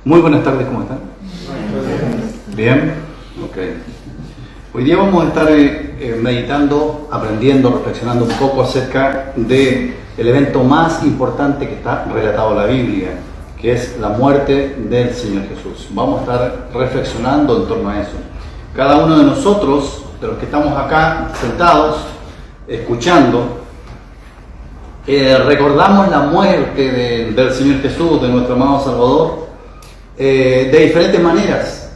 Muy buenas tardes, ¿cómo están? Bien, ok. Hoy día vamos a estar meditando, aprendiendo, reflexionando un poco acerca del evento más importante que está relatado en la Biblia, que es la muerte del Señor Jesús. Vamos a estar reflexionando en torno a eso. Cada uno de nosotros, de los que estamos acá sentados, escuchando, recordamos la muerte del Señor Jesús, de nuestro amado Salvador, de diferentes maneras.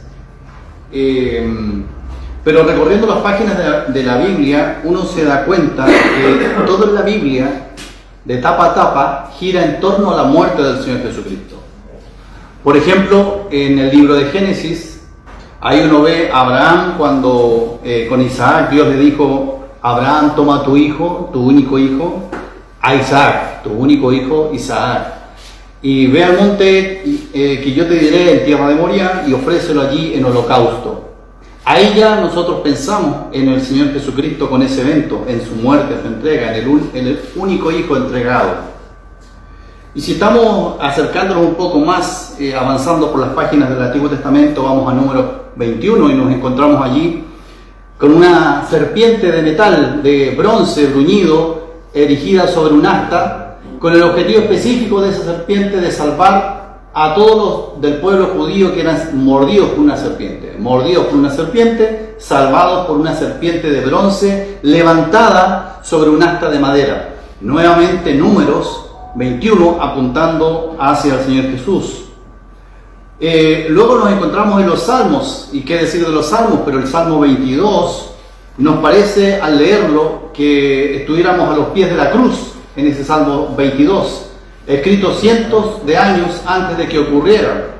Pero recorriendo las páginas de la Biblia, uno se da cuenta que toda la Biblia, de tapa a tapa, gira en torno a la muerte del Señor Jesucristo. Por ejemplo, en el libro de Génesis, ahí uno ve a Abraham cuando con Isaac Dios le dijo: Abraham, toma tu hijo, tu único hijo, a Isaac, tu único hijo Isaac, y ve al monte que yo te diré en tierra de Moria, y ofrécelo allí en holocausto. Ahí ya nosotros pensamos en el Señor Jesucristo con ese evento, en su muerte, su entrega, en el único hijo entregado. Y si estamos acercándonos un poco más, avanzando por las páginas del Antiguo Testamento, vamos a número 21 y nos encontramos allí con una serpiente de metal, de bronce bruñido, erigida sobre un asta, con el objetivo específico de esa serpiente de salvar a todos los del pueblo judío que eran mordidos por una serpiente, salvados por una serpiente de bronce levantada sobre un asta de madera. Nuevamente Números 21 apuntando hacia el Señor Jesús. Luego nos encontramos en los Salmos, y qué decir de los Salmos, pero el Salmo 22 nos parece al leerlo que estuviéramos a los pies de la cruz en ese Salmo 22, escrito cientos de años antes de que ocurriera.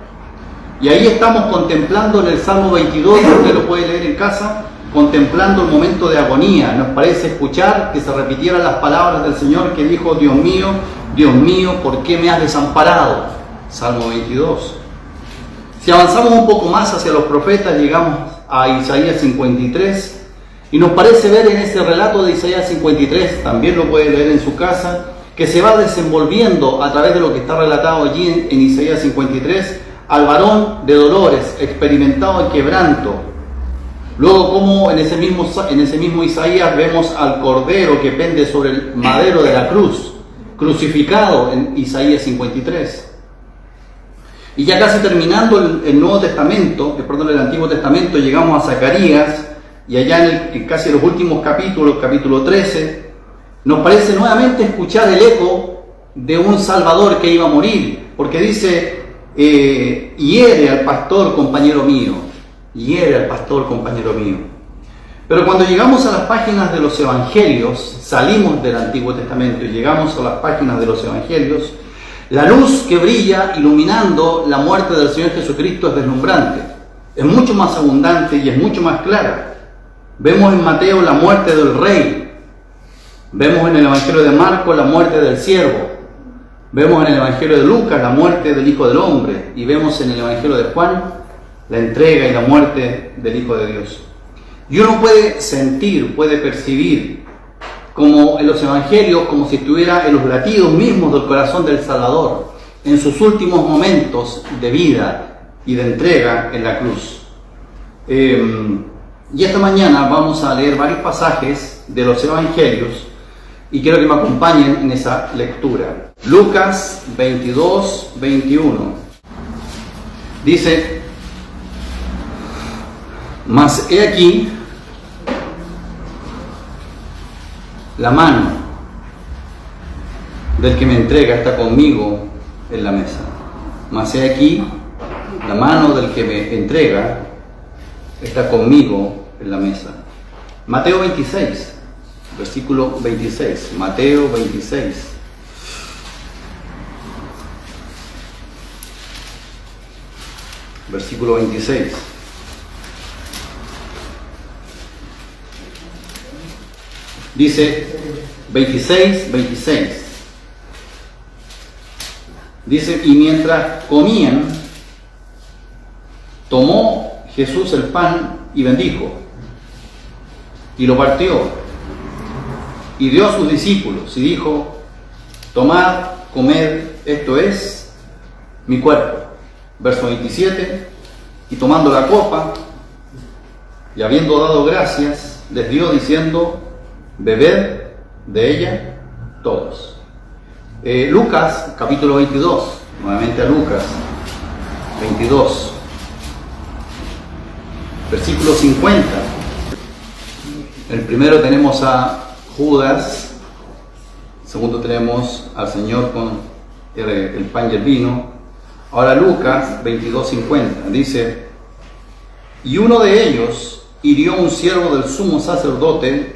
Y ahí estamos contemplando en el Salmo 22, usted lo puede leer en casa, contemplando el momento de agonía. Nos parece escuchar que se repitieran las palabras del Señor que dijo: Dios mío, ¿por qué me has desamparado? Salmo 22. Si avanzamos un poco más hacia los profetas, llegamos a Isaías 53, y nos parece ver en ese relato de Isaías 53, también lo puede leer en su casa, que se va desenvolviendo a través de lo que está relatado allí en Isaías 53, al varón de dolores, experimentado en quebranto. Luego, como en ese mismo Isaías vemos al cordero que pende sobre el madero de la cruz, crucificado en Isaías 53. Y ya casi terminando el Nuevo Testamento, el Antiguo Testamento, llegamos a Zacarías, y allá en casi los últimos capítulos, capítulo 13, nos parece nuevamente escuchar el eco de un Salvador que iba a morir, porque dice: hiere al pastor, compañero mío, hiere al pastor, compañero mío. Pero cuando llegamos a las páginas de los Evangelios, salimos del Antiguo Testamento y llegamos a las páginas de los Evangelios, la luz que brilla iluminando la muerte del Señor Jesucristo es deslumbrante, es mucho más abundante y es mucho más clara. Vemos en Mateo la muerte del rey, vemos en el Evangelio de Marcos la muerte del siervo, vemos en el Evangelio de Lucas la muerte del Hijo del Hombre, y vemos en el Evangelio de Juan la entrega y la muerte del Hijo de Dios. Y uno puede sentir, puede percibir, como en los Evangelios, como si estuviera en los latidos mismos del corazón del Salvador, en sus últimos momentos de vida y de entrega en la cruz. Y esta mañana vamos a leer varios pasajes de los Evangelios, y quiero que me acompañen en esa lectura. Lucas 22, 21. Dice: mas he aquí la mano del que me entrega está conmigo en la mesa. Mas he aquí la mano del que me entrega está conmigo en la mesa. Mateo 26, versículo 26. Mateo 26. Versículo 26. Dice 26. Dice: y mientras comían, tomó Jesús el pan y bendijo, y lo partió, y dio a sus discípulos, y dijo: tomad, comed, esto es mi cuerpo. Verso 27, y tomando la copa, y habiendo dado gracias, les dio diciendo, bebed de ella todos. Lucas, capítulo 22, nuevamente a Lucas, 22, versículo 50. El primero tenemos a Judas, segundo tenemos al Señor con el pan y el vino. Ahora Lucas 22:50 dice, y uno de ellos hirió a un siervo del sumo sacerdote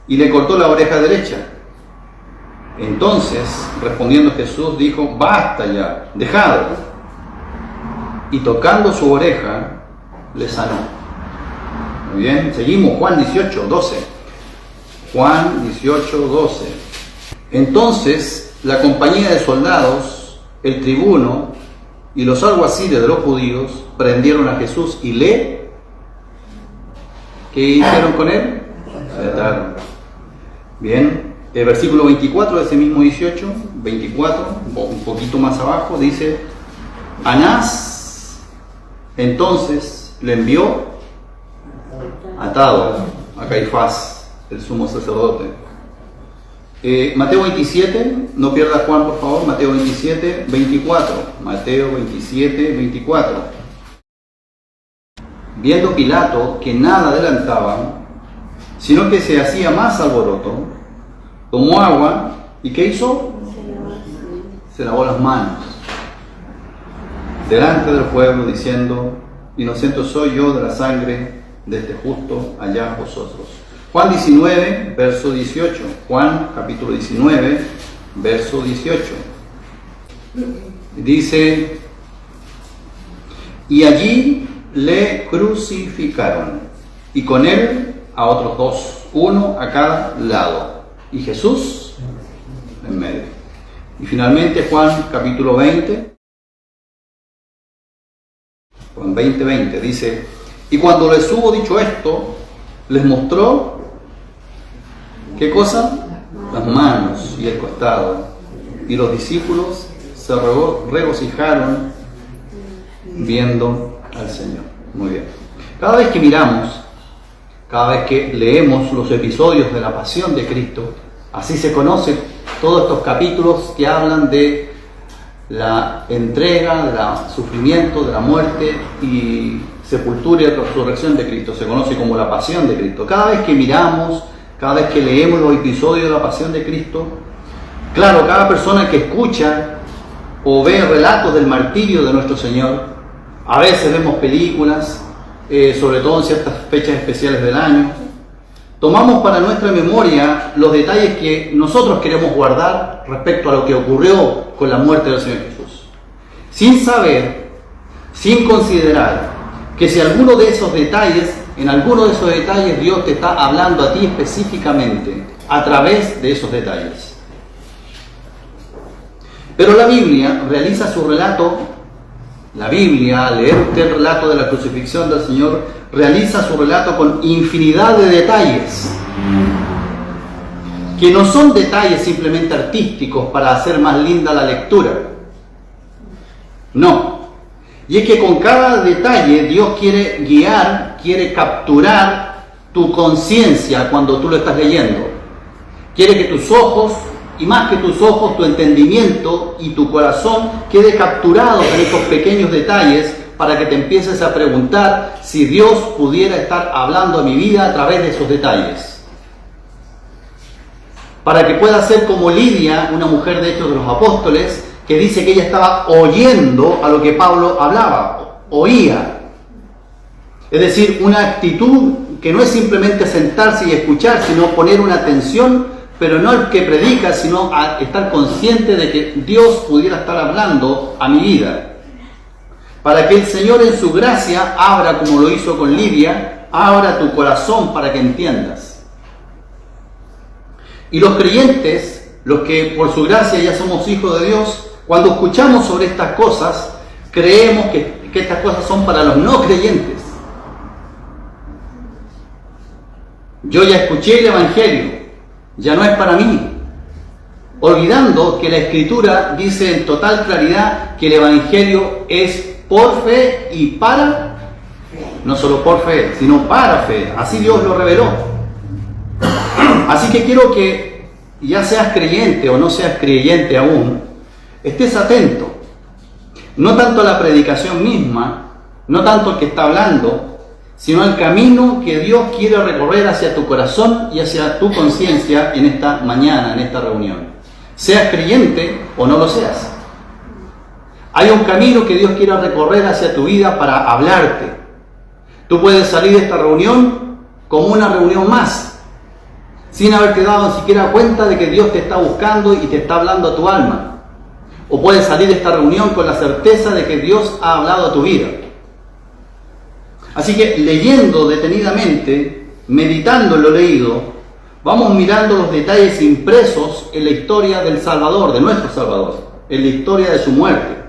y le cortó la oreja derecha. Entonces, respondiendo Jesús, dijo, basta ya, dejadlo. Y tocando su oreja, le sanó. Muy bien, seguimos, Juan 18:12. Juan 18:12. Entonces, la compañía de soldados, el tribuno y los alguaciles de los judíos prendieron a Jesús y ¿qué hicieron con él? Le ataron. Bien, el versículo 24 de ese mismo 18, 24, un poquito más abajo, dice, Anás entonces le envió atado a Caifás, el sumo sacerdote. Mateo 27, no pierdas Juan por favor, Mateo 27, 24. Mateo 27, 24. Viendo Pilato que nada adelantaba, sino que se hacía más alboroto, tomó agua y ¿qué hizo? Se lavó las manos delante del pueblo diciendo, inocente soy yo de la sangre de este justo, allá vosotros. Juan 19, verso 18. Juan capítulo 19, verso 18. Dice, y allí le crucificaron, y con él a otros dos, uno a cada lado, y Jesús en medio. Y finalmente Juan capítulo 20, Juan 20, 20, dice, y cuando les hubo dicho esto, les mostró, ¿qué cosa? Las manos y el costado. Y los discípulos se regocijaron viendo al Señor. Muy bien. Cada vez que miramos, cada vez que leemos los episodios de la pasión de Cristo, así se conocen todos estos capítulos que hablan de la entrega, del sufrimiento, de la muerte y sepultura y resurrección de Cristo. Se conoce como la pasión de Cristo. Cada vez que miramos, cada vez que leemos los episodios de la pasión de Cristo, claro, cada persona que escucha o ve relatos del martirio de nuestro Señor, a veces vemos películas, sobre todo en ciertas fechas especiales del año, tomamos para nuestra memoria los detalles que nosotros queremos guardar respecto a lo que ocurrió con la muerte del Señor Jesús, sin saber, sin considerar que si alguno de esos detalles, en alguno de esos detalles Dios te está hablando a ti específicamente a través de esos detalles. Pero la Biblia realiza su relato, la Biblia, al leer usted el relato de la crucifixión del Señor, realiza su relato con infinidad de detalles, que no son detalles simplemente artísticos para hacer más linda la lectura. No. Y es que con cada detalle Dios quiere guiar, quiere capturar tu conciencia cuando tú lo estás leyendo. Quiere que tus ojos, y más que tus ojos, tu entendimiento y tu corazón quede capturado en estos pequeños detalles para que te empieces a preguntar si Dios pudiera estar hablando a mi vida a través de esos detalles. Para que pueda ser como Lidia, una mujer de Hechos de los Apóstoles, que dice que ella estaba oyendo a lo que Pablo hablaba, oía. Es decir, una actitud que no es simplemente sentarse y escuchar, sino poner una atención, pero no al que predica, sino a estar consciente de que Dios pudiera estar hablando a mi vida. Para que el Señor en su gracia abra, como lo hizo con Lidia, abra tu corazón para que entiendas. Y los creyentes, los que por su gracia ya somos hijos de Dios, cuando escuchamos sobre estas cosas, creemos que estas cosas son para los no creyentes. Yo ya escuché el Evangelio, ya no es para mí. Olvidando que la Escritura dice en total claridad que el Evangelio es por fe y para, no solo por fe, sino para fe. Así Dios lo reveló. Así que quiero que, ya seas creyente o no seas creyente aún, estés atento. No tanto a la predicación misma, no tanto al que está hablando, sino al camino que Dios quiere recorrer hacia tu corazón y hacia tu conciencia en esta mañana, en esta reunión. Seas creyente o no lo seas. Hay un camino que Dios quiere recorrer hacia tu vida para hablarte. Tú puedes salir de esta reunión como una reunión más, sin haberte dado ni siquiera cuenta de que Dios te está buscando y te está hablando a tu alma. O puedes salir de esta reunión con la certeza de que Dios ha hablado a tu vida. Así que leyendo detenidamente, meditando en lo leído, vamos mirando los detalles impresos en la historia del Salvador, de nuestro Salvador, en la historia de su muerte.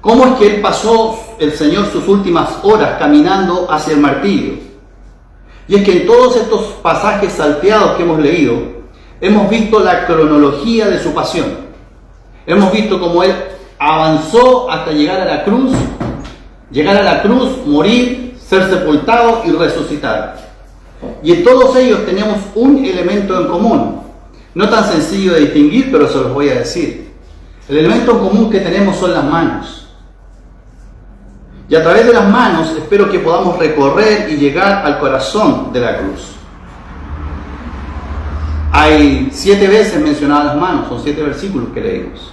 ¿Cómo es que Él pasó, el Señor, sus últimas horas caminando hacia el martirio? Y es que en todos estos pasajes salteados que hemos leído, hemos visto la cronología de su pasión. Hemos visto cómo Él avanzó hasta llegar a la cruz, morir, ser sepultado y resucitar. Y en todos ellos tenemos un elemento en común, no tan sencillo de distinguir, pero se los voy a decir. El elemento en común que tenemos son las manos. Y a través de las manos espero que podamos recorrer y llegar al corazón de la cruz. Hay 7 veces mencionadas las manos, son 7 versículos que leímos.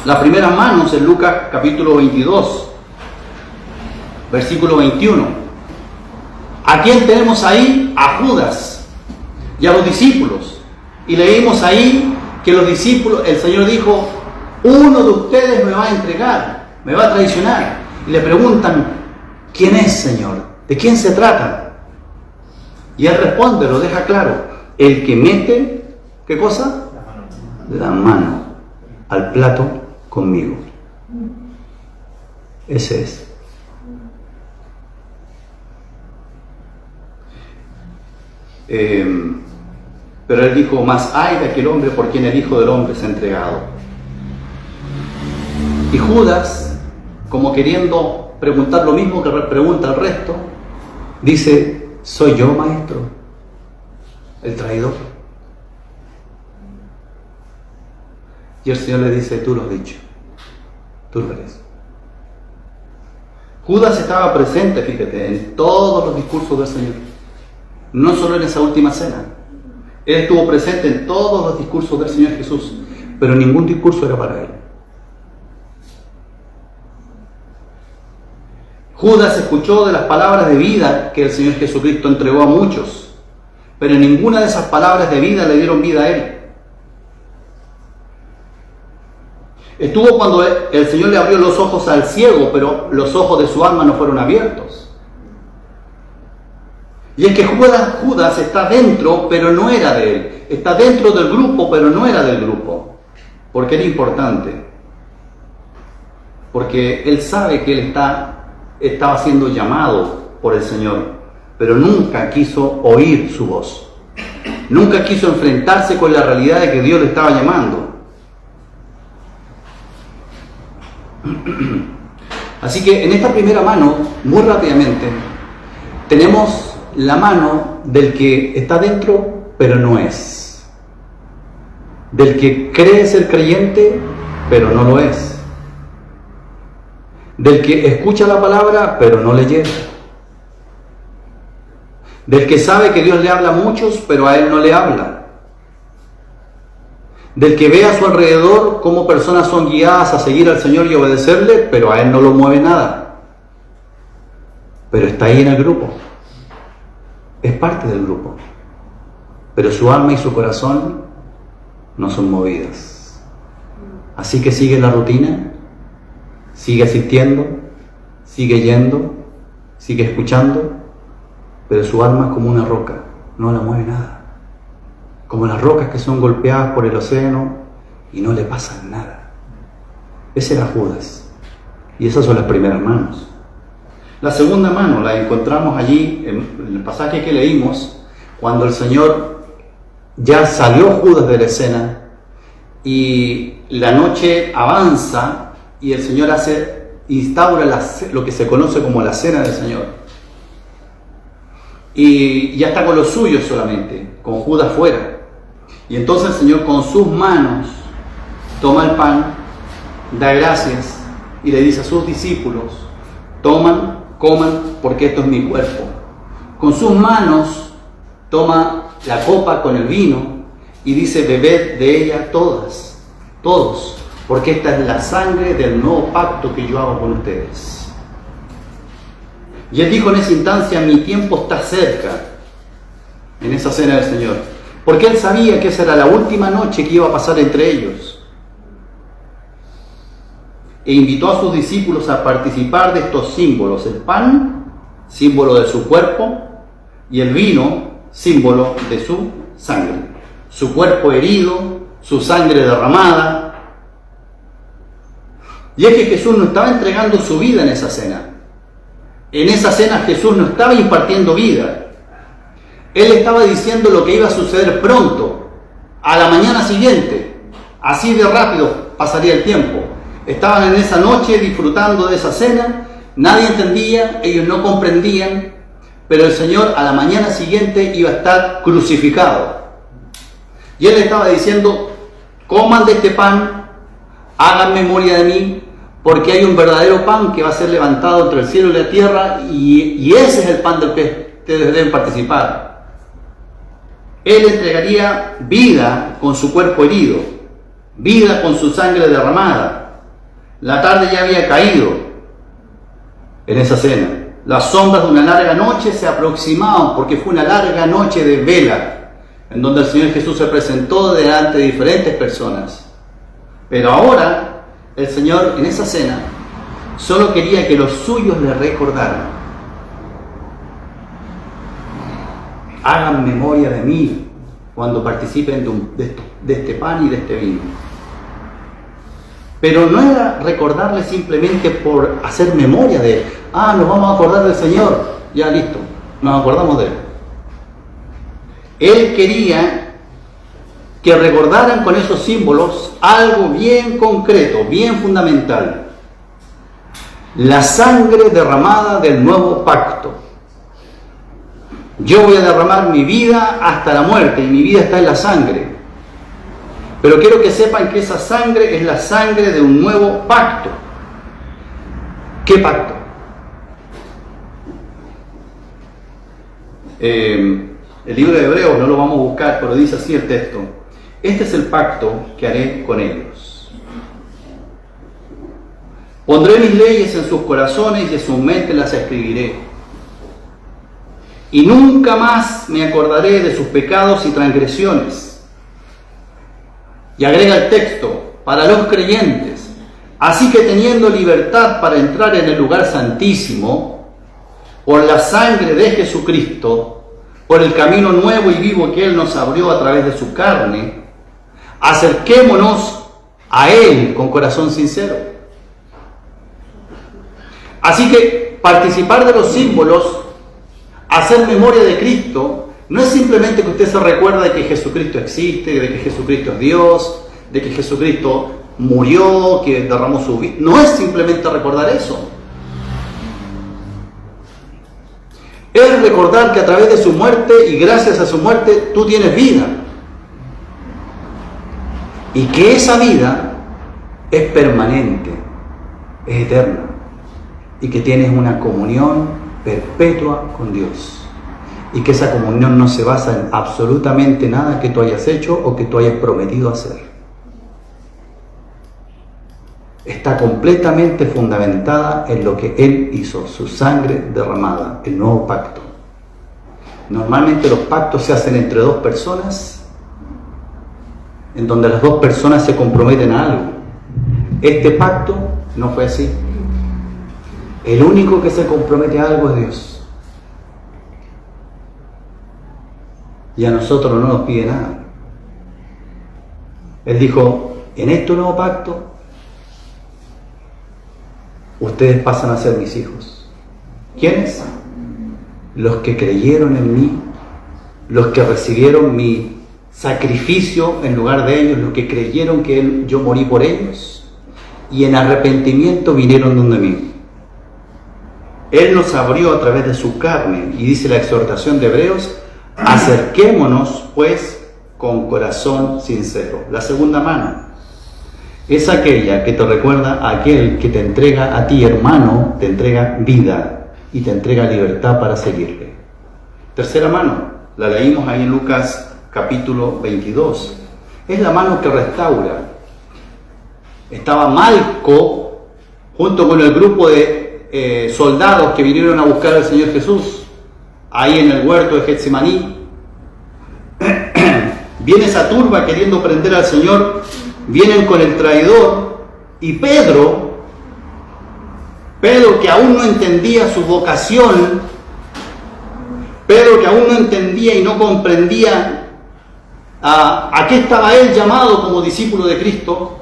Las primeras manos en Lucas capítulo 22, versículo 21. ¿A quién tenemos ahí? A Judas y a los discípulos. Y leímos ahí que los discípulos, el Señor dijo, uno de ustedes me va a entregar, me va a traicionar. Y le preguntan, ¿quién es, Señor? ¿De quién se trata? Y Él responde, lo deja claro, el que mete, ¿qué cosa? La mano al plato conmigo. Ese es. Pero Él dijo, más hay de aquel hombre por quien el Hijo del Hombre se ha entregado. Y Judas, como queriendo preguntar lo mismo que pregunta el resto, dice, ¿soy yo, maestro, el traidor? Y el Señor le dice, tú lo has dicho, tú lo eres. Judas estaba presente, fíjate, en todos los discursos del Señor, no solo en esa última cena. Él estuvo presente en todos los discursos del Señor Jesús, pero ningún discurso era para él. Judas escuchó de las palabras de vida que el Señor Jesucristo entregó a muchos, pero ninguna de esas palabras de vida le dieron vida a él. Estuvo cuando el Señor le abrió los ojos al ciego, pero los ojos de su alma no fueron abiertos. Y es que Judas está dentro, pero no era de él. Está dentro del grupo, pero no era del grupo. Porque era importante. Porque él sabe que él estaba siendo llamado por el Señor, pero nunca quiso oír su voz. Nunca quiso enfrentarse con la realidad de que Dios le estaba llamando. Así que en esta primera mano, muy rápidamente, tenemos la mano del que está dentro, pero no es. Del que cree ser creyente, pero no lo es. Del que escucha la palabra, pero no le llega. Del que sabe que Dios le habla a muchos, pero a él no le habla. Del que ve a su alrededor cómo personas son guiadas a seguir al Señor y obedecerle, pero a él no lo mueve nada. Pero está ahí en el grupo. Es parte del grupo. Pero su alma y su corazón no son movidas. Así que sigue la rutina, sigue asistiendo, sigue yendo, sigue escuchando, pero su alma es como una roca, no la mueve nada. Como las rocas que son golpeadas por el océano y no le pasa nada. Ese era Judas. Y esas son las primeras manos. La segunda mano la encontramos allí en el pasaje que leímos, cuando el Señor ya salió Judas de la escena y la noche avanza y el Señor hace instaura lo que se conoce como la cena del Señor. Y ya está con los suyos solamente, con Judas fuera. Y entonces el Señor con sus manos toma el pan, da gracias y le dice a sus discípulos: toman, coman, porque esto es mi cuerpo. Con sus manos toma la copa con el vino y dice: bebed de ella todas, todos, porque esta es la sangre del nuevo pacto que yo hago con ustedes. Y él dijo en esa instancia: mi tiempo está cerca, en esa cena del Señor, porque él sabía que esa era la última noche que iba a pasar entre ellos. E invitó a sus discípulos a participar de estos símbolos: el pan, símbolo de su cuerpo, y el vino, símbolo de su sangre. Su cuerpo herido, su sangre derramada. Y es que Jesús no estaba entregando su vida en esa cena. En esa cena Jesús no estaba impartiendo vida. Él estaba diciendo lo que iba a suceder pronto, a la mañana siguiente. Así de rápido pasaría el tiempo. Estaban en esa noche disfrutando de esa cena, nadie entendía, ellos no comprendían, pero el Señor a la mañana siguiente iba a estar crucificado. Y Él estaba diciendo: coman de este pan, hagan memoria de mí, porque hay un verdadero pan que va a ser levantado entre el cielo y la tierra, y ese es el pan del que ustedes deben participar. Él entregaría vida con su cuerpo herido, vida con su sangre derramada. La tarde ya había caído en esa cena. Las sombras de una larga noche se aproximaban, porque fue una larga noche de vela, en donde el Señor Jesús se presentó delante de diferentes personas. Pero ahora, el Señor en esa cena solo quería que los suyos le recordaran: hagan memoria de mí cuando participen de este pan y de este vino. Pero no era recordarle simplemente por hacer memoria de: nos vamos a acordar del Señor, ya listo, nos acordamos de Él. Él quería que recordaran con esos símbolos algo bien concreto, bien fundamental: la sangre derramada del nuevo pacto. Yo voy a derramar mi vida hasta la muerte, y mi vida está en la sangre. Pero quiero que sepan que esa sangre es la sangre de un nuevo pacto. ¿Qué pacto? El libro de Hebreos no lo vamos a buscar, pero dice así el texto: este es el pacto que haré con ellos. Pondré mis leyes en sus corazones y en sus mentes las escribiré. Y nunca más me acordaré de sus pecados y transgresiones. Y agrega el texto: para los creyentes. Así que teniendo libertad para entrar en el lugar santísimo, por la sangre de Jesucristo, por el camino nuevo y vivo que Él nos abrió a través de su carne, acerquémonos a Él con corazón sincero. Así que participar de los símbolos, hacer memoria de Cristo, no es simplemente que usted se recuerda de que Jesucristo existe, de que Jesucristo es Dios, de que Jesucristo murió, que derramó su vida. No es simplemente recordar eso. Es recordar que a través de su muerte y gracias a su muerte tú tienes vida. Y que esa vida es permanente, es eterna. Y que tienes una comunión perpetua con Dios. Y que esa comunión no se basa en absolutamente nada que tú hayas hecho o que tú hayas prometido hacer. Está completamente fundamentada en lo que Él hizo, su sangre derramada, el nuevo pacto. Normalmente los pactos se hacen entre dos personas, en donde las dos personas se comprometen a algo. Este pacto no fue así. El único que se compromete a algo es Dios. Y a nosotros no nos pide nada. Él dijo: en este nuevo pacto, ustedes pasan a ser mis hijos. ¿Quiénes? Los que creyeron en mí, los que recibieron mi sacrificio en lugar de ellos, los que creyeron que yo morí por ellos, y en arrepentimiento vinieron donde mí. Él nos abrió a través de su carne, y dice la exhortación de Hebreos, acerquémonos pues con corazón sincero. La segunda mano es aquella que te recuerda a aquel que te entrega a ti, hermano, te entrega vida y te entrega libertad para seguirle. Tercera mano, la leímos ahí en Lucas capítulo 22. Es la mano que restaura. Estaba Malco junto con el grupo de soldados que vinieron a buscar al Señor Jesús ahí en el huerto de Getsemaní. Viene esa turba queriendo prender al Señor, vienen con el traidor, y Pedro que aún no entendía su vocación, Pedro que aún no entendía y no comprendía a qué estaba él llamado como discípulo de Cristo,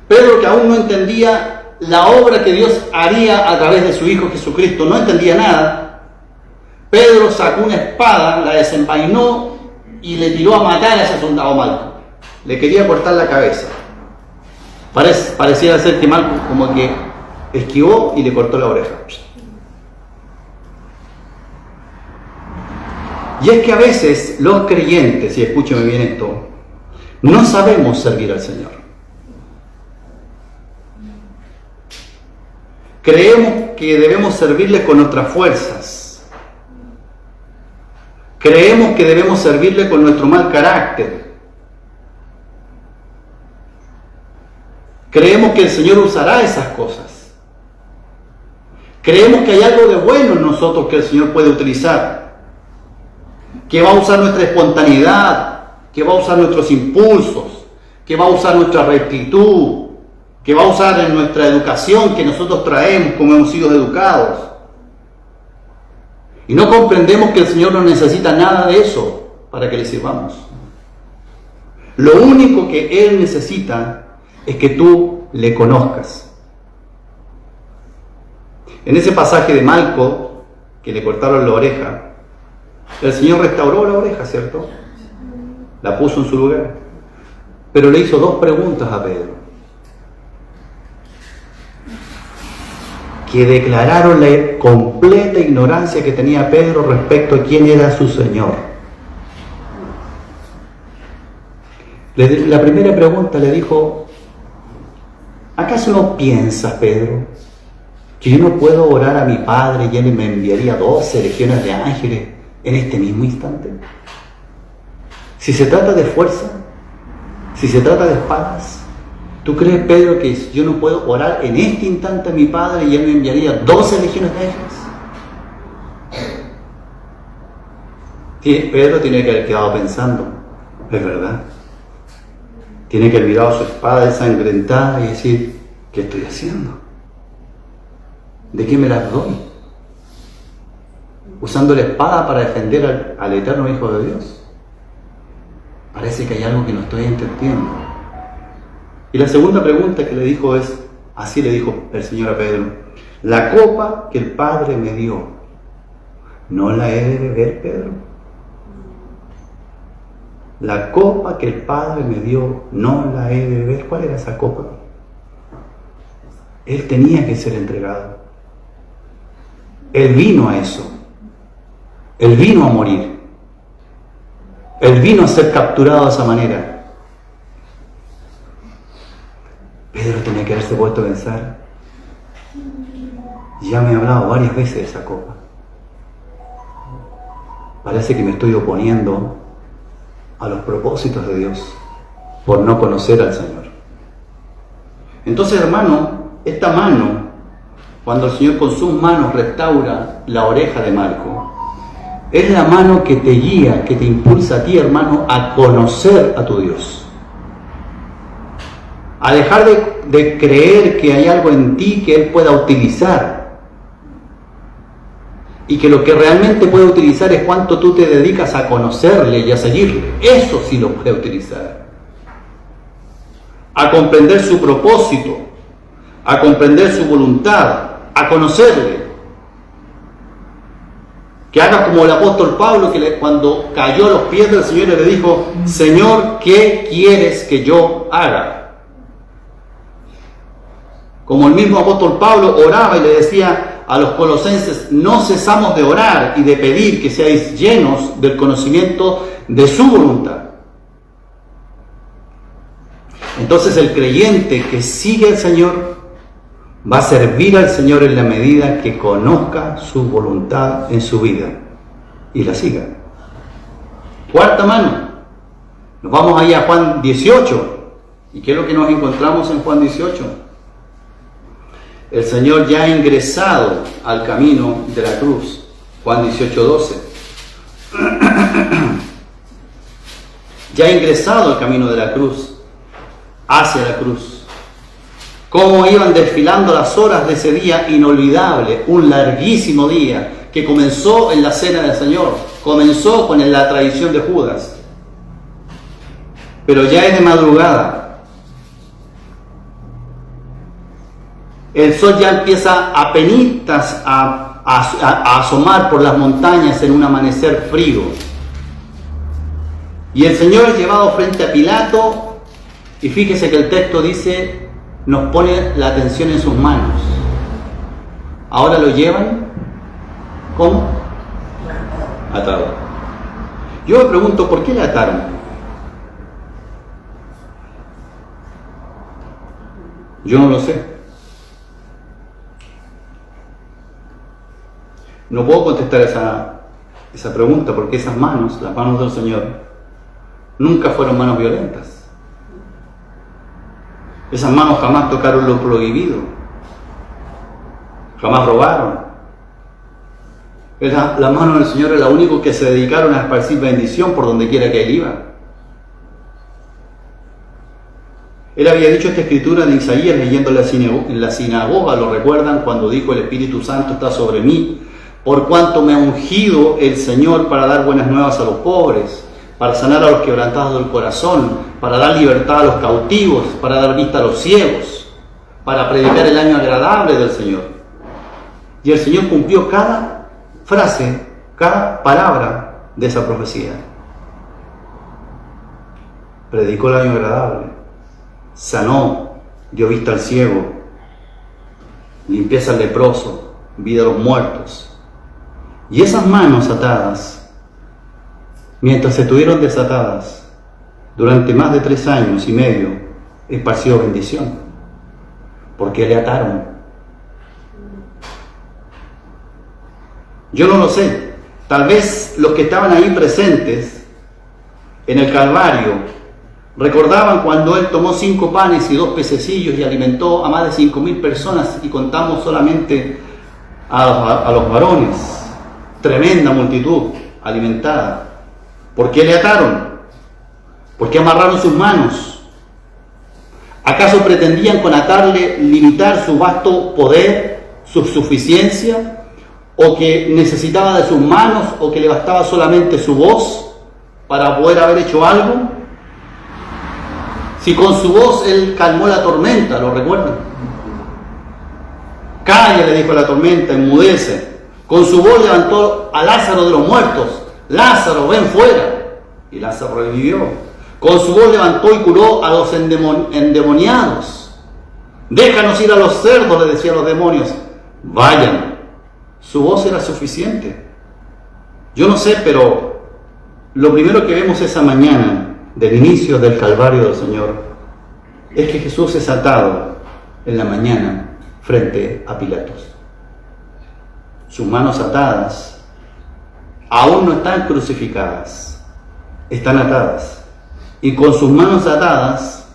Pedro que aún no entendía la obra que Dios haría a través de su Hijo Jesucristo, no entendía nada. Pedro sacó una espada, la desenvainó y le tiró a matar a ese soldado Malco. Le quería cortar la cabeza. Parecía ser que Malco como que esquivó y le cortó la oreja. Y es que a veces los creyentes, y escúcheme bien esto, no sabemos servir al Señor. Creemos que debemos servirle con nuestras fuerzas. Creemos que debemos servirle con nuestro mal carácter. Creemos que el Señor usará esas cosas. Creemos que hay algo de bueno en nosotros que el Señor puede utilizar, que va a usar nuestra espontaneidad, que va a usar nuestros impulsos, que va a usar nuestra rectitud, que va a usar en nuestra educación que nosotros traemos como hemos sido educados. Y no comprendemos que el Señor no necesita nada de eso para que le sirvamos. Lo único que Él necesita es que tú le conozcas. En ese pasaje de Malco, que le cortaron la oreja, el Señor restauró la oreja, ¿cierto? La puso en su lugar. Pero le hizo dos preguntas a Pedro, que declararon la completa ignorancia que tenía Pedro respecto a quién era su Señor. La primera pregunta le dijo: ¿acaso no piensas, Pedro, que yo no puedo orar a mi Padre y Él me enviaría 12 legiones de ángeles en este mismo instante? Si se trata de fuerza, si se trata de espadas, ¿tú crees, Pedro, que yo no puedo orar en este instante a mi Padre y Él me enviaría 12 legiones de ángeles? Pedro tiene que haber quedado pensando, es verdad. Tiene que haber mirado su espada ensangrentada y decir: ¿qué estoy haciendo? ¿De qué me las doy? ¿Usando la espada para defender al eterno Hijo de Dios? Parece que hay algo que no estoy entendiendo. Y la segunda pregunta que le dijo es, así le dijo el Señor a Pedro: la copa que el Padre me dio, ¿no la he de beber, Pedro? La copa que el Padre me dio, ¿no la he de beber? ¿Cuál era esa copa? Él tenía que ser entregado. Él vino a eso. Él vino a morir. Él vino a ser capturado de esa manera. Pedro tenía que haberse puesto a pensar: ya me he hablado varias veces de esa copa. Parece que me estoy oponiendo a los propósitos de Dios por no conocer al Señor. Entonces, hermano, esta mano, cuando el Señor con sus manos restaura la oreja de Malco, es la mano que te guía, que te impulsa a ti, hermano, a conocer a tu Dios. A dejar de creer que hay algo en ti que Él pueda utilizar. Y que lo que realmente puede utilizar es cuánto tú te dedicas a conocerle y a seguirle. Eso sí lo puede utilizar. A comprender su propósito, a comprender su voluntad, a conocerle. Que haga como el apóstol Pablo, que cuando cayó a los pies del Señor le dijo: Señor, ¿qué quieres que yo haga? Como el mismo apóstol Pablo oraba y le decía a los colosenses: no cesamos de orar y de pedir que seáis llenos del conocimiento de su voluntad. Entonces el creyente que sigue al Señor va a servir al Señor en la medida que conozca su voluntad en su vida y la siga. Cuarta mano. Nos vamos ahí a Juan 18. ¿Y qué es lo que nos encontramos en Juan 18? El Señor ya ha ingresado al camino de la cruz. Juan 18:12. Ya ha ingresado al camino de la cruz, hacia la cruz. Cómo iban desfilando las horas de ese día inolvidable, un larguísimo día que comenzó en la cena del Señor, comenzó con la traición de Judas. Pero ya es de madrugada. El sol ya empieza apenitas a asomar por las montañas en un amanecer frío. Y el Señor es llevado frente a Pilato, y fíjese que el texto dice, nos pone la atención en sus manos. Ahora lo llevan, ¿cómo? Atado. Yo me pregunto, ¿por qué le ataron? Yo no lo sé. No puedo contestar esa pregunta, porque esas manos, las manos del Señor, nunca fueron manos violentas. Esas manos jamás tocaron lo prohibido, jamás robaron. Las manos del Señor es lo único que se dedicaron a esparcir bendición por donde quiera que Él iba. Él había dicho esta escritura de Isaías leyendo en la sinagoga, ¿lo recuerdan? Cuando dijo: el Espíritu Santo está sobre mí, por cuanto me ha ungido el Señor para dar buenas nuevas a los pobres, para sanar a los quebrantados del corazón, para dar libertad a los cautivos, para dar vista a los ciegos, para predicar el año agradable del Señor. Y el Señor cumplió cada frase, cada palabra de esa profecía. Predicó el año agradable, sanó, dio vista al ciego, limpieza al leproso, vida a los muertos. Y esas manos atadas, mientras estuvieron desatadas, durante más de 3 años y medio, esparció bendición. ¿Por qué le ataron? Yo no lo sé. Tal vez los que estaban ahí presentes en el Calvario recordaban cuando Él tomó 5 panes y 2 pececillos y alimentó a más de 5.000 personas, y contamos solamente a los varones. Tremenda multitud alimentada. ¿Por qué le ataron? ¿Por qué amarraron sus manos? ¿Acaso pretendían con atarle limitar su vasto poder, su suficiencia? ¿O que necesitaba de sus manos? ¿O que le bastaba solamente su voz para poder haber hecho algo? Si con su voz Él calmó la tormenta, ¿lo recuerdan? Calla, le dijo a la tormenta, enmudece. Con su voz levantó a Lázaro de los muertos. Lázaro, ven fuera. Y Lázaro revivió. Con su voz levantó y curó a los endemoniados. Déjanos ir a los cerdos, le decía a los demonios. Vayan. Su voz era suficiente. Yo no sé, pero lo primero que vemos esa mañana del inicio del Calvario del Señor es que Jesús es atado en la mañana frente a Pilatos. Sus manos atadas aún no están crucificadas, están atadas. Y con sus manos atadas,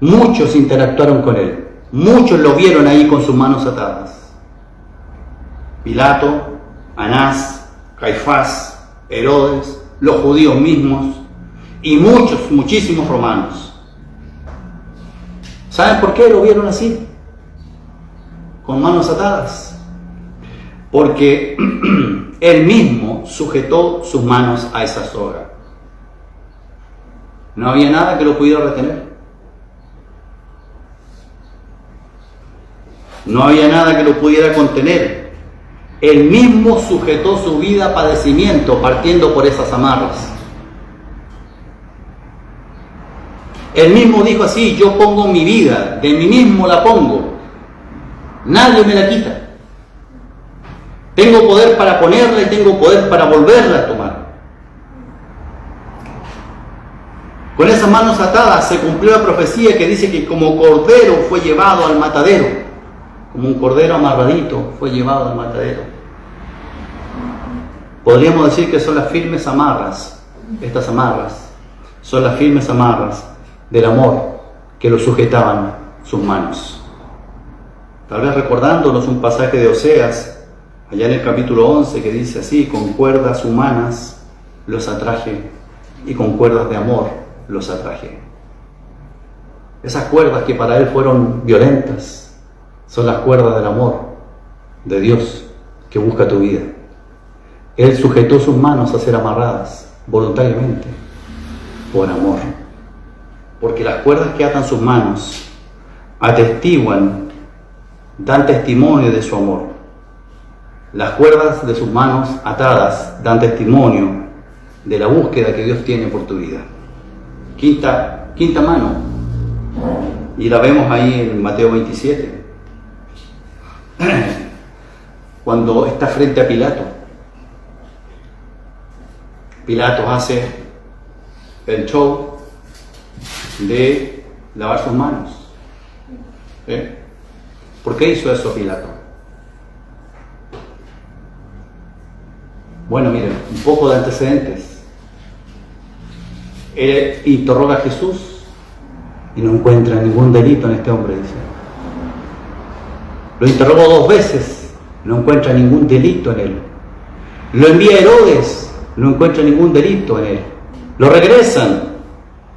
muchos interactuaron con Él. Muchos lo vieron ahí con sus manos atadas. Pilato, Anás, Caifás, Herodes, los judíos mismos y muchísimos romanos. ¿Saben por qué lo vieron así? Con manos atadas. Porque Él mismo sujetó sus manos a esa soga. No había nada que lo pudiera retener. No había nada que lo pudiera contener. Él mismo sujetó su vida a padecimiento partiendo por esas amarras. Él mismo dijo así: yo pongo mi vida, de mí mismo la pongo, nadie me la quita. Tengo poder para ponerla y tengo poder para volverla a tomar. Con esas manos atadas se cumplió la profecía que dice que como cordero fue llevado al matadero, como un cordero amarradito fue llevado al matadero. Podríamos decir que son las firmes amarras, estas amarras, son las firmes amarras del amor que lo sujetaban sus manos. Tal vez recordándonos un pasaje de Oseas, allá en el capítulo 11, que dice así: con cuerdas humanas los atraje y con cuerdas de amor los atraje. Esas cuerdas que para él fueron violentas son las cuerdas del amor de Dios que busca tu vida. Él sujetó sus manos a ser amarradas voluntariamente por amor, porque las cuerdas que atan sus manos atestiguan, dan testimonio de su amor. Las cuerdas de sus manos atadas dan testimonio de la búsqueda que Dios tiene por tu vida. Quinta mano, y la vemos ahí en Mateo 27, cuando está frente a Pilato. Pilato hace el show de lavar sus manos. ¿Por qué hizo eso Pilato? Bueno, miren, un poco de antecedentes. Él interroga a Jesús y no encuentra ningún delito en este hombre, dice. Lo interrogó 2 veces, no encuentra ningún delito en él. Lo envía a Herodes, no encuentra ningún delito en él. Lo regresan.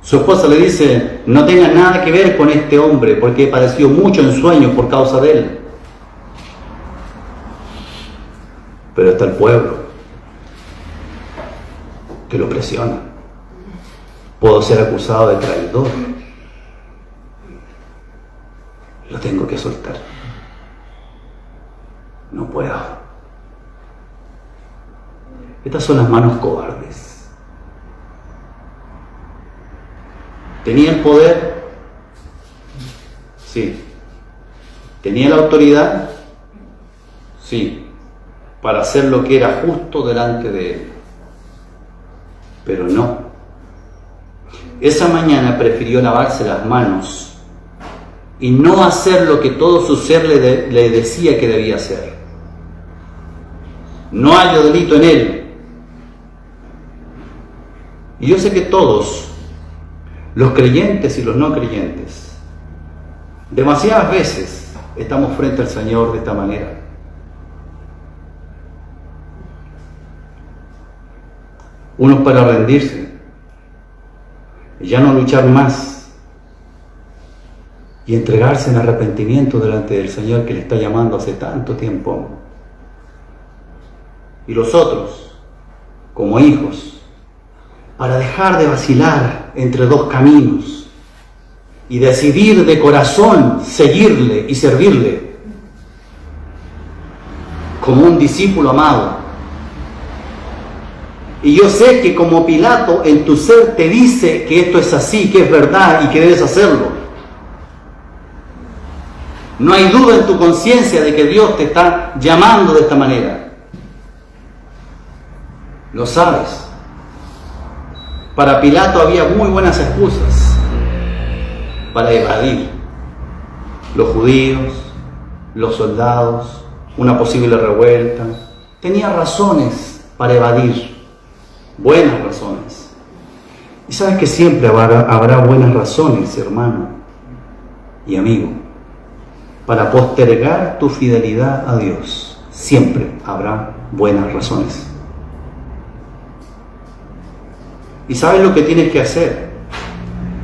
Su esposa le dice: no tenga nada que ver con este hombre, porque he padecido mucho en sueños por causa de él. Pero está el pueblo que lo presiona. Puedo ser acusado de traidor. Lo tengo que soltar. No puedo. Estas son las manos cobardes. ¿Tenía el poder? Sí. ¿Tenía la autoridad? Sí. Para hacer lo que era justo delante de él. Pero no. Esa mañana prefirió lavarse las manos y no hacer lo que todo su ser le decía que debía hacer. No hallo delito en él. Y yo sé que todos, los creyentes y los no creyentes, demasiadas veces estamos frente al Señor de esta manera. Unos para rendirse, ya no luchar más y entregarse en arrepentimiento delante del Señor que le está llamando hace tanto tiempo. Y los otros, como hijos, para dejar de vacilar entre 2 caminos y decidir de corazón seguirle y servirle como un discípulo amado. Y yo sé que como Pilato en tu ser te dice que esto es así, que es verdad y que debes hacerlo. No hay duda en tu conciencia de que Dios te está llamando de esta manera. Lo sabes. Para Pilato había muy buenas excusas para evadir. Los judíos, los soldados, una posible revuelta. Tenía razones para evadir. Buenas razones. Y sabes que siempre habrá buenas razones, hermano y amigo, para postergar tu fidelidad a Dios. Siempre habrá buenas razones. Y sabes lo que tienes que hacer.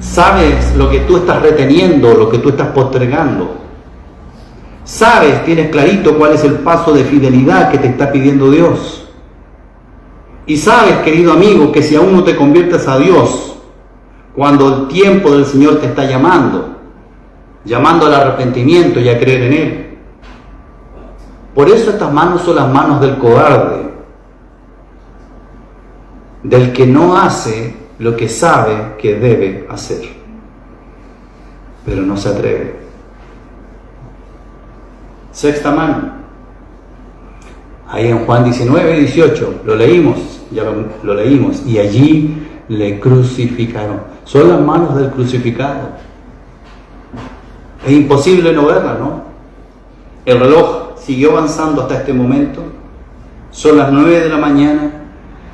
Sabes lo que tú estás reteniendo, lo que tú estás postergando. Sabes, tienes clarito cuál es el paso de fidelidad que te está pidiendo Dios. Y sabes, querido amigo, que si aún no te conviertes a Dios, cuando el tiempo del Señor te está llamando al arrepentimiento y a creer en Él. Por eso estas manos son las manos del cobarde, del que no hace lo que sabe que debe hacer. pero no se atreve. Sexta mano, ahí en Juan 19, 18, lo leímos, ya lo leímos, y allí le crucificaron. Son las manos del crucificado. Es imposible no verlas, ¿no? El reloj siguió avanzando hasta este momento. Son las 9 de la mañana.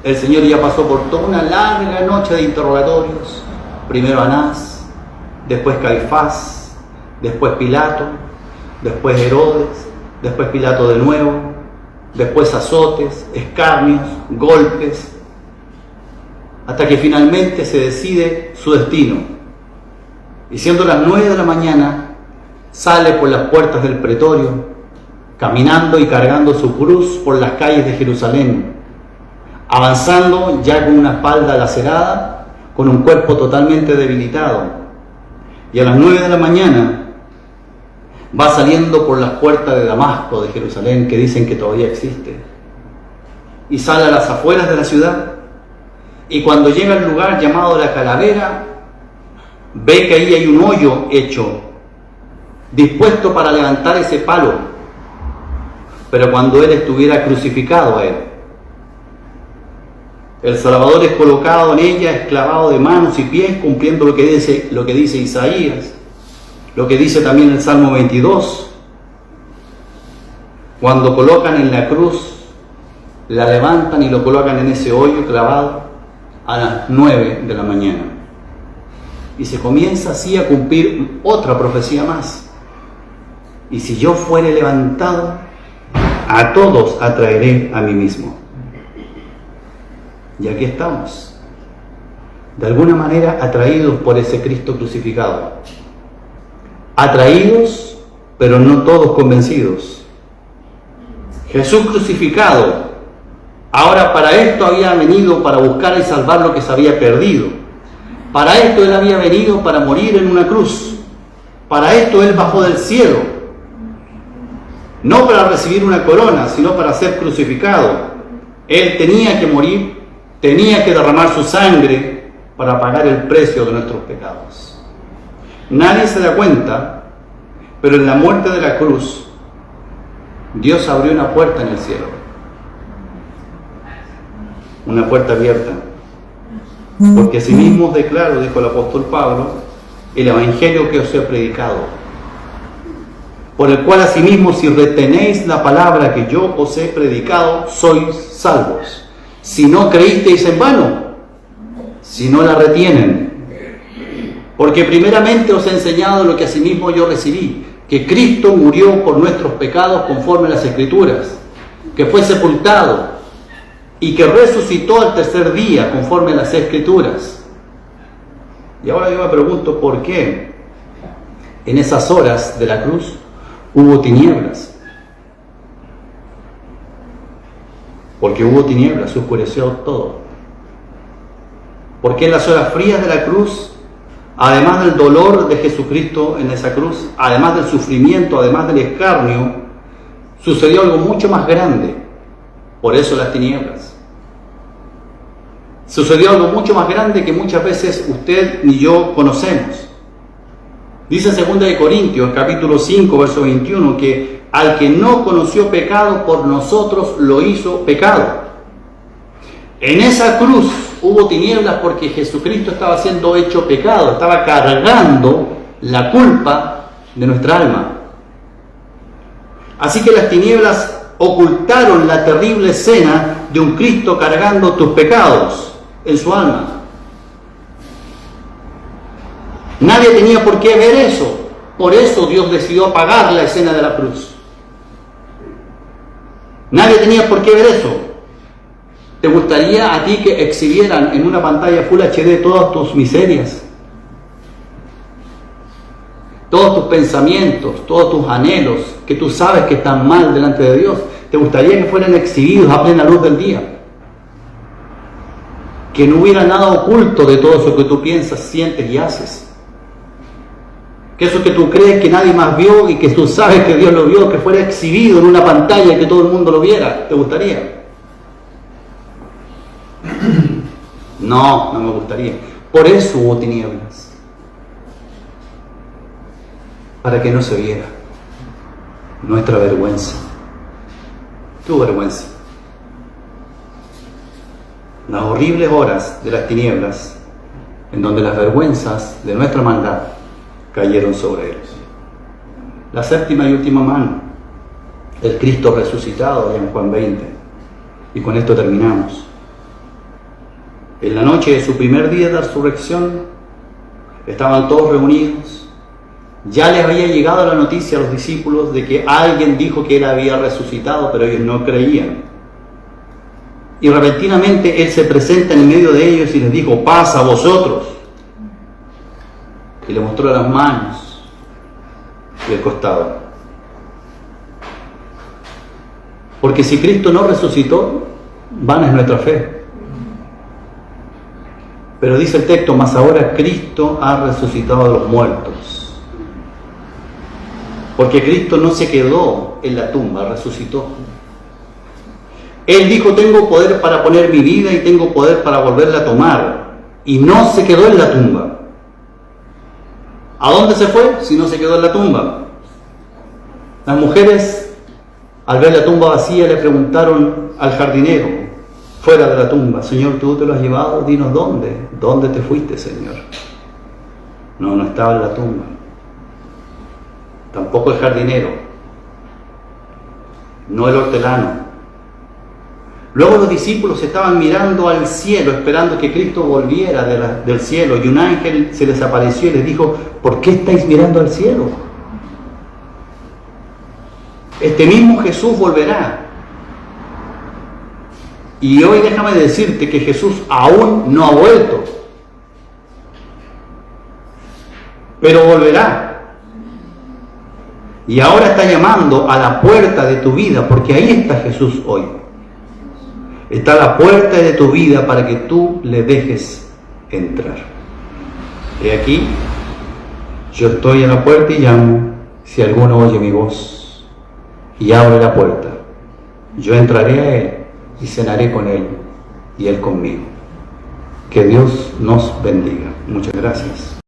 El Señor ya pasó por toda una larga noche de interrogatorios. Primero Anás, después Caifás, después Pilato, después Herodes, después Pilato de nuevo, después azotes, escarnios, golpes, hasta que finalmente se decide su destino. Y siendo las 9 de la mañana, sale por las puertas del pretorio, caminando y cargando su cruz por las calles de Jerusalén, avanzando ya con una espalda lacerada, con un cuerpo totalmente debilitado. Y a las 9 de la mañana va saliendo por las puertas de Damasco, de Jerusalén, que dicen que todavía existe, y sale a las afueras de la ciudad. Y cuando llega al lugar llamado La Calavera, ve que ahí hay un hoyo hecho, dispuesto para levantar ese palo, pero cuando él estuviera crucificado a él. El Salvador es colocado en ella, esclavado de manos y pies, cumpliendo lo que dice Isaías, lo que dice también el Salmo 22. Cuando colocan en la cruz, la levantan y lo colocan en ese hoyo clavado a las 9 de la mañana. Y se comienza así a cumplir otra profecía más. Y si yo fuere levantado, a todos atraeré a mí mismo. Y aquí estamos, de alguna manera atraídos por ese Cristo crucificado. Atraídos, pero no todos convencidos. Jesús crucificado, ahora para esto había venido para buscar y salvar lo que se había perdido. Para esto Él había venido para morir en una cruz. Para esto Él bajó del cielo. No para recibir una corona, sino para ser crucificado. Él tenía que morir, tenía que derramar su sangre para pagar el precio de nuestros pecados. Nadie se da cuenta, pero en la muerte de la cruz, Dios abrió una puerta en el cielo. Una puerta abierta. Porque asimismo os declaro, dijo el apóstol Pablo, el evangelio que os he predicado, por el cual asimismo si retenéis la palabra que yo os he predicado, sois salvos. Si no creísteis en vano, si no la retienen. Porque primeramente os he enseñado lo que asimismo yo recibí, que Cristo murió por nuestros pecados conforme a las Escrituras, que fue sepultado y que resucitó al tercer día conforme a las Escrituras. Y ahora yo me pregunto, ¿por qué en esas horas de la cruz hubo tinieblas? Porque hubo tinieblas, se oscureció todo. Porque en las horas frías de la cruz, además del dolor de Jesucristo en esa cruz, además del sufrimiento, además del escarnio, sucedió algo mucho más grande. Por eso las tinieblas. Sucedió algo mucho más grande que muchas veces usted ni yo conocemos. Dice 2 Corintios, capítulo 5, verso 21, que al que no conoció pecado, por nosotros lo hizo pecado. En esa cruz hubo tinieblas porque Jesucristo estaba siendo hecho pecado, estaba cargando la culpa de nuestra alma. Así que las tinieblas ocultaron la terrible escena de un Cristo cargando tus pecados en su alma. Nadie tenía por qué ver eso. Por eso Dios decidió apagar la escena de la cruz. Nadie tenía por qué ver eso. ¿Te gustaría a ti que exhibieran en una pantalla Full HD todas tus miserias? Todos tus pensamientos, todos tus anhelos, que tú sabes que están mal delante de Dios. ¿Te gustaría que fueran exhibidos a plena luz del día? Que no hubiera nada oculto de todo eso que tú piensas, sientes y haces. Que eso que tú crees que nadie más vio y que tú sabes que Dios lo vio, que fuera exhibido en una pantalla y que todo el mundo lo viera. ¿Te gustaría? No, no me gustaría. Por eso hubo tinieblas. para que no se viera nuestra vergüenza, tu vergüenza. Las horribles horas de las tinieblas, en donde las vergüenzas de nuestra maldad cayeron sobre ellos. La séptima y última mano, el Cristo resucitado, en Juan 20. Y con esto terminamos. En la noche de su primer día de resurrección, estaban todos reunidos. Ya les había llegado la noticia a los discípulos de que alguien dijo que Él había resucitado, pero ellos no creían. Y repentinamente Él se presenta en medio de ellos y les dijo: paz a vosotros. Y le mostró las manos y el costado. Porque si Cristo no resucitó, vana es nuestra fe. Pero dice el texto: mas ahora Cristo ha resucitado a los muertos. Porque Cristo no se quedó en la tumba, resucitó. Él dijo: tengo poder para poner mi vida y tengo poder para volverla a tomar. Y no se quedó en la tumba. ¿A dónde se fue si no se quedó en la tumba? Las mujeres, al ver la tumba vacía, le preguntaron al jardinero, fuera de la tumba: Señor, ¿tú te lo has llevado? Dinos dónde. ¿Dónde te fuiste, Señor? No estaba en la tumba. Tampoco el jardinero. No el hortelano. Luego los discípulos estaban mirando al cielo, esperando que Cristo volviera del cielo, y un ángel se les apareció y les dijo: ¿por qué estáis mirando al cielo? Este mismo Jesús volverá. Y hoy déjame decirte que Jesús aún no ha vuelto, pero volverá. Y ahora está llamando a la puerta de tu vida, porque ahí está Jesús hoy. Está a la puerta de tu vida para que tú le dejes entrar. He aquí, yo estoy a la puerta y llamo. Si alguno oye mi voz y abre la puerta, yo entraré a él y cenaré con él y él conmigo. Que Dios nos bendiga. Muchas gracias.